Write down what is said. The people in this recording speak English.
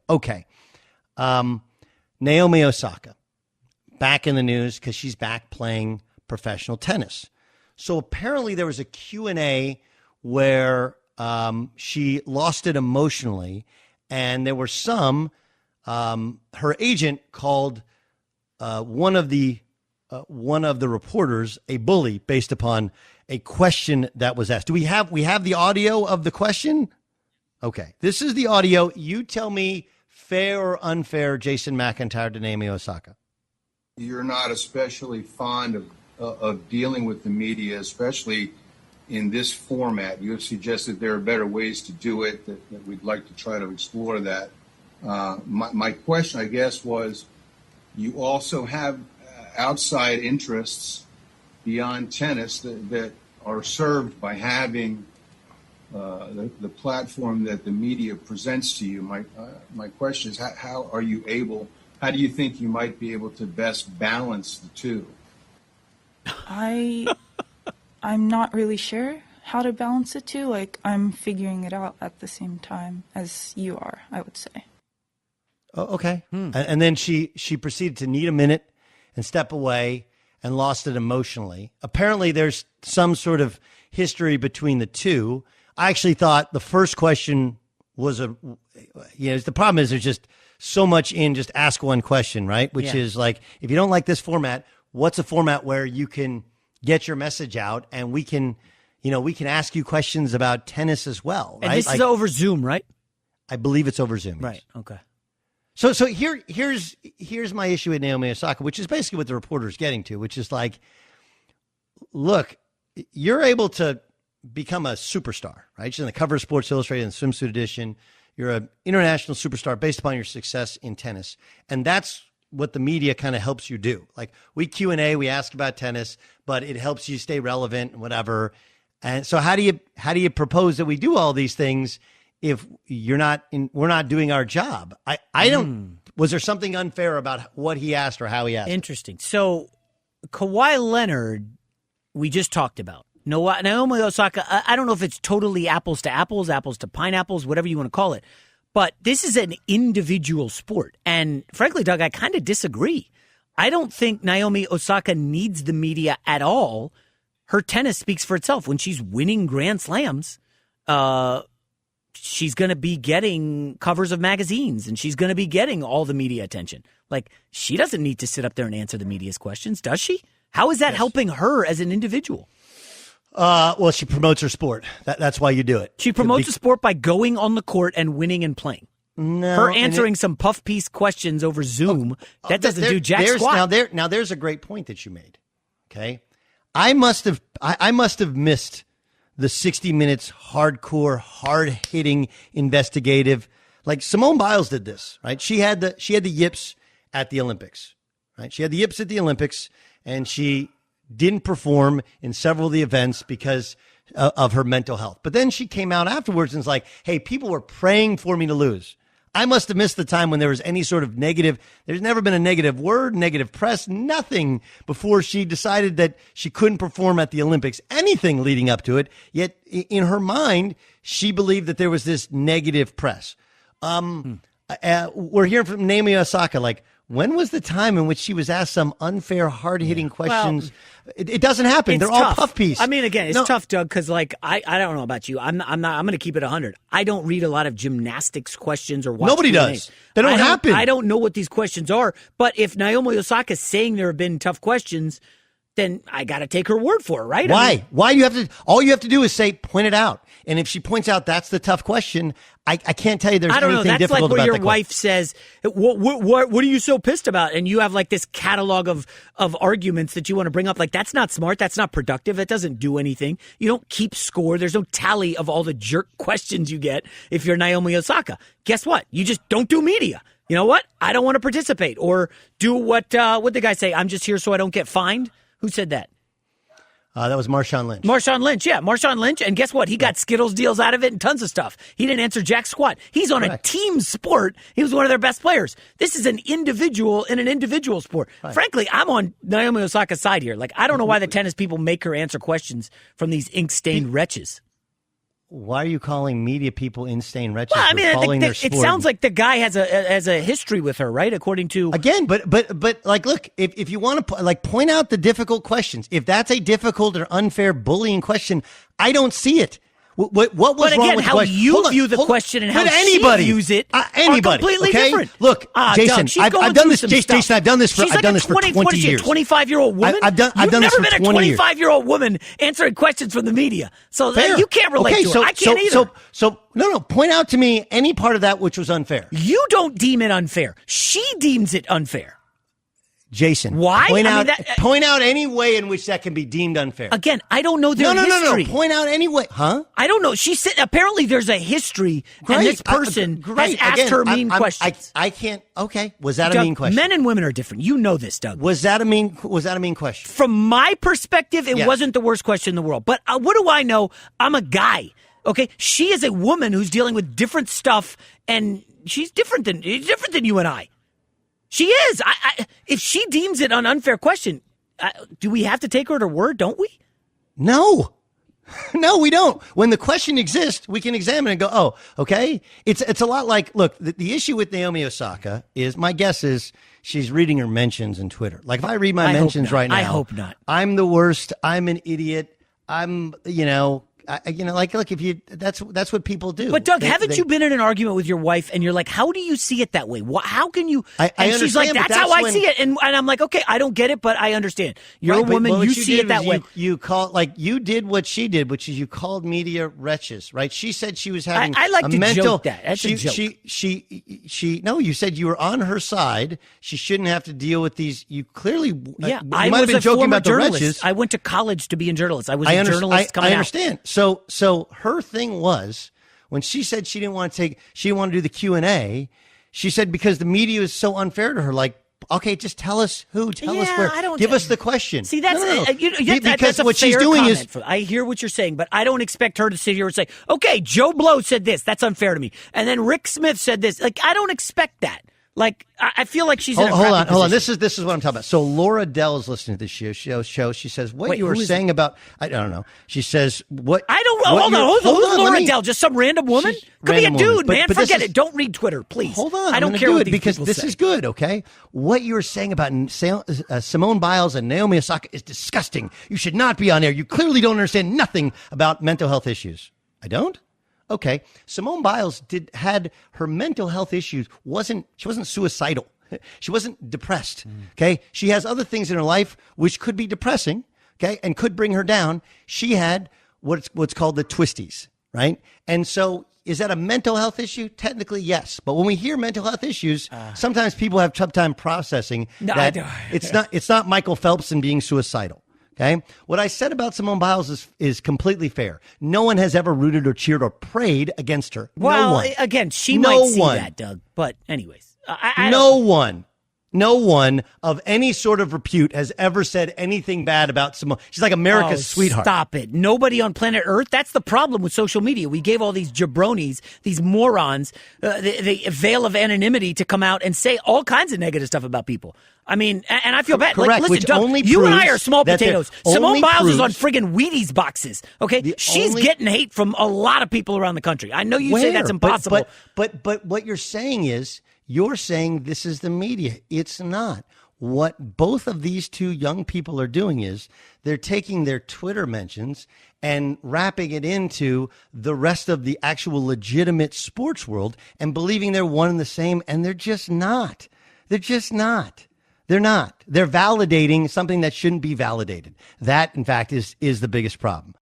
Okay. Naomi Osaka, back in the news because she's back playing professional tennis. So apparently there was a Q&A where she lost it emotionally, and there were some, her agent called one of the reporters a bully based upon a question that was asked. Do we have the audio of the question? Okay, this is the audio. You tell me, fair or unfair, Jason McIntyre to Naomi Osaka. You're not especially fond of dealing with the media, especially in this format. You have suggested there are better ways to do it, that we'd like to try to explore that. My question, I guess, was you also have outside interests beyond tennis that are served by having the platform that the media presents to you. My question is, how do you think you might be able to best balance the two? I'm not really sure how to balance the two. Like, I'm figuring it out at the same time as you are, I would say. Oh, okay. And then she proceeded to need a minute and step away and lost it emotionally. Apparently, there's some sort of history between the two. I actually thought the first question was the problem is there's just so much in just ask one question, right? Which is like, if you don't like this format, what's a format where you can get your message out and we can ask you questions about tennis as well, right? And this is over Zoom, right? I believe it's over Zoom. Right. Okay. So here's my issue with Naomi Osaka, which is basically what the reporter's getting to, which is like, look, you're able to become a superstar, right? She's on the cover of Sports Illustrated in the swimsuit edition. You're an international superstar based upon your success in tennis. And that's what the media kind of helps you do. Like, we Q&A, we ask about tennis, but it helps you stay relevant and whatever. And so how do you propose that we do all these things if we're not doing our job? I don't, was there something unfair about what he asked or how he asked? Interesting. So Kawhi Leonard, we just talked about. Naomi Osaka, I don't know if it's totally apples to apples, apples to pineapples, whatever you want to call it. But this is an individual sport. And frankly, Doug, I kind of disagree. I don't think Naomi Osaka needs the media at all. Her tennis speaks for itself. When she's winning Grand Slams, she's going to be getting covers of magazines and she's going to be getting all the media attention. Like, she doesn't need to sit up there and answer the media's questions, does she? How is that helping her as an individual? Well, she promotes her sport. That's why you do it. She promotes the sport by going on the court and winning and playing. No, her answering some puff piece questions over Zoom, that doesn't do jack squat. Now there's a great point that you made. Okay, I must have missed the 60 minutes hardcore, hard hitting, investigative. Like Simone Biles did this, right? She had the yips at the Olympics, right? She had the yips at the Olympics, and she didn't perform in several of the events because of her mental health. But then she came out afterwards and was like, hey, people were praying for me to lose. I must have missed the time when there was any sort of negative. There's never been a negative word, negative press, nothing before she decided that she couldn't perform at the Olympics, anything leading up to it. Yet in her mind, she believed that there was this negative press. We're hearing from Naomi Osaka, like, when was the time in which she was asked some unfair, hard-hitting questions? Well, it doesn't happen. They're tough. All puff piece. I mean, again, it's tough, Doug, because like I don't know about you. I'm going to keep it 100. I don't read a lot of gymnastics questions or watch Nobody Q&As. does. They don't happen. I don't know what these questions are. But if Naomi Osaka is saying there have been tough questions, then I got to take her word for it, right? Why? Why do you have to? All you have to do is say, point it out. And if she points out that's the tough question, I can't tell you there's anything difficult about that. That's like where your wife says, what are you so pissed about? And you have like this catalog of arguments that you want to bring up. Like, that's not smart. That's not productive. It doesn't do anything. You don't keep score. There's no tally of all the jerk questions you get if you're Naomi Osaka. Guess what? You just don't do media. You know what? I don't want to participate or do what the guy say. I'm just here so I don't get fined. Who said that? That was Marshawn Lynch. Marshawn Lynch, yeah. Marshawn Lynch. And guess what? He got Skittles deals out of it and tons of stuff. He didn't answer jack squat. He's on a team sport. He was one of their best players. This is an individual in an individual sport. Right. Frankly, I'm on Naomi Osaka's side here. Like, I don't know why the tennis people make her answer questions from these ink-stained wretches. why are you calling media people insane wretches? Well, I for mean, following their it sport? sounds like the guy has a history with her, right? According to Again, but like, look, if you want to point out the difficult questions, if that's a difficult or unfair bullying question, I don't see it. What was but again, wrong with how the question? you view the question and how anybody she views it anybody, are completely okay? different. Look, Jason, Doug, she's I've going done through this. some Jason, stuff. I've done this for She's like done a this for 20 20 years. 25-year-old woman. I've done You've this never for been 20 a years. 25-year-old woman answering questions from the media, so Fair. you can't relate to her. I can't either. So no. Point out to me any part of that which was unfair. You don't deem it unfair. She deems it unfair. Jason, why? Point out any way in which that can be deemed unfair. Again, I don't know their history. No. Point out any way, huh? I don't know. She said apparently there's a history, and this person has asked her mean questions. I can't. Okay, was that Doug, a mean question? Men and women are different. You know this, Doug. Was that a mean question? From my perspective, it wasn't the worst question in the world. But what do I know? I'm a guy. Okay, she is a woman who's dealing with different stuff, and she's different than you and I. She is. If she deems it an unfair question, do we have to take her at her word? Don't we? No. No, we don't. When the question exists, we can examine it and go, oh, okay. It's a lot like, look, the issue with Naomi Osaka is, my guess is she's reading her mentions in Twitter. Like, if I read my mentions right now, I hope not. I'm the worst. I'm an idiot. I'm, like, look, if you, that's what people do. But Doug, haven't you been in an argument with your wife and you're like, how do you see it that way? How can you? And she's like, that's how I see it. And I'm like, okay, I don't get it, but I understand. You're a woman, you see it that way. You did what she did, which is you called media wretches, right? She said she was having I like a to mental, joke that. That's a joke. No, you said you were on her side. She shouldn't have to deal with these. You clearly, yeah, you I might have was been a joking former about the journalist. wretches. I went to college to be a journalist. I was a journalist coming out. I understand. So her thing was, when she said she didn't want to do the Q&A, she said because the media is so unfair to her, like, okay, just tell us who, tell us where, give us the question. See, that's because that's a what fair she's doing comment. is, I hear what you're saying, but I don't expect her to sit here and say, okay, Joe Blow said this, that's unfair to me, and then Rick Smith said this. Like, I don't expect that. Like, I feel like she's in a hold crappy on. position. This is what I'm talking about. So Laura Dell is listening to this show. She says, what you were saying about, I don't know. She says, what? I don't know. Hold on. Who's Laura Dell? Just some random woman? Could be a dude, man. Forget it. Don't read Twitter, please. Hold on. I don't care what these because people this say. is good, okay? What you were saying about Simone Biles and Naomi Osaka is disgusting. You should not be on air. You clearly don't understand nothing about mental health issues. I don't? Okay. Simone Biles had her mental health issues. She wasn't suicidal. She wasn't depressed. Okay. She has other things in her life which could be depressing. Okay. And could bring her down. She had what's called the twisties. Right. And so is that a mental health issue? Technically, yes. But when we hear mental health issues, sometimes people have tough time processing that it's not Michael Phelps and being suicidal. Okay. What I said about Simone Biles is completely fair. No one has ever rooted or cheered or prayed against her. Well, no one. Again, she might see that, Doug. But anyways. No one of any sort of repute has ever said anything bad about Simone. She's like America's sweetheart. Stop it. Nobody on planet Earth. That's the problem with social media. We gave all these jabronis, these morons, the veil of anonymity to come out and say all kinds of negative stuff about people. I mean, and I feel bad. Correct. Like, listen, Doug, you and I are small potatoes. Simone Biles is on proves friggin' Wheaties boxes. Okay, she's getting hate from a lot of people around the country. I know you say that's impossible, but what you're saying is you're saying this is the media. It's not. What both of these two young people are doing is they're taking their Twitter mentions and wrapping it into the rest of the actual legitimate sports world and believing they're one and the same, and they're just not. They're just not. They're not. They're validating something that shouldn't be validated. That, in fact, is the biggest problem.